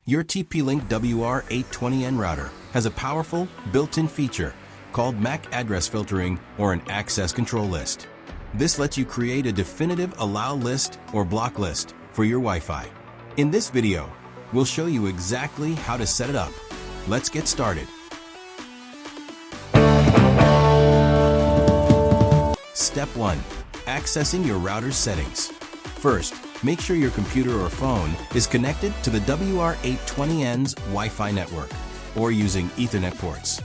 Your TP-Link WR820N router has a powerful, built-in feature called MAC address filtering or an access control list. This lets you create a definitive allow list or block list for your Wi-Fi. In this video, we'll show you exactly how to set it up. Let's get started. Step 1. Accessing your router's settings. First, make sure your computer or phone is connected to the WR820N's Wi-Fi network or using Ethernet ports.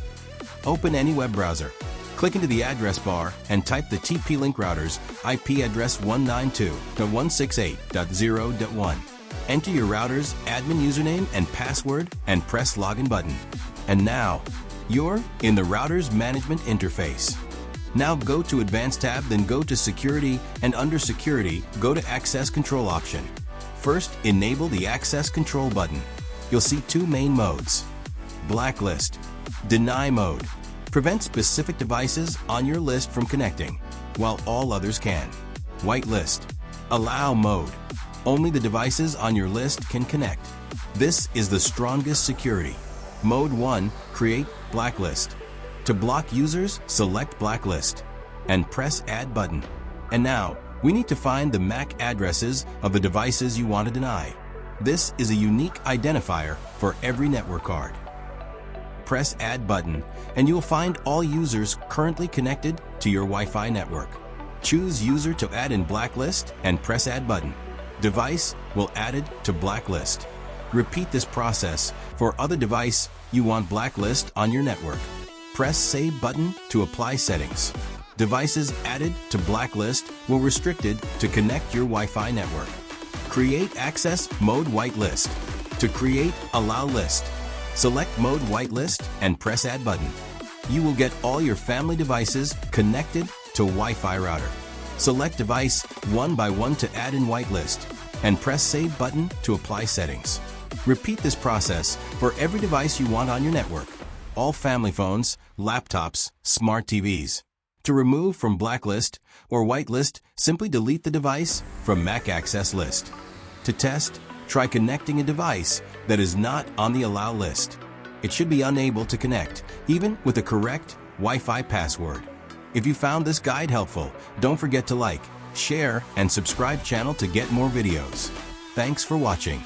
Open any web browser. Click into the address bar and type the TP-Link router's IP address 192.168.0.1. Enter your router's admin username and password and press Login button. And now, you're in the router's management interface. Now go to Advanced tab, then go to Security, and under Security, go to Access Control option. First, enable the Access Control button. You'll see two main modes. Blacklist, Deny mode, prevent specific devices on your list from connecting, while all others can. Whitelist, Allow mode, only the devices on your list can connect. This is the strongest security. Mode 1, create blacklist. To block users, select Blacklist and press Add button. And now, we need to find the MAC addresses of the devices you want to deny. This is a unique identifier for every network card. Press Add button and you'll find all users currently connected to your Wi-Fi network. Choose User to add in Blacklist and press Add button. Device will added to Blacklist. Repeat this process for other device you want Blacklist on your network. Press Save button to apply settings. Devices added to Blacklist will restricted to connect your Wi-Fi network. Create Access Mode Whitelist. To create Allow list, select Mode Whitelist and press Add button. You will get all your family devices connected to Wi-Fi router. Select device one by one to add in whitelist and press Save button to apply settings. Repeat this process for every device you want on your network. All family phones, laptops, smart TVs. To remove from Blacklist or Whitelist, simply delete the device from MAC access list. To test, try connecting a device that is not on the Allow list. It should be unable to connect, even with the correct Wi-Fi password. If you found this guide helpful, don't forget to like, share, and subscribe channel to get more videos. Thanks for watching.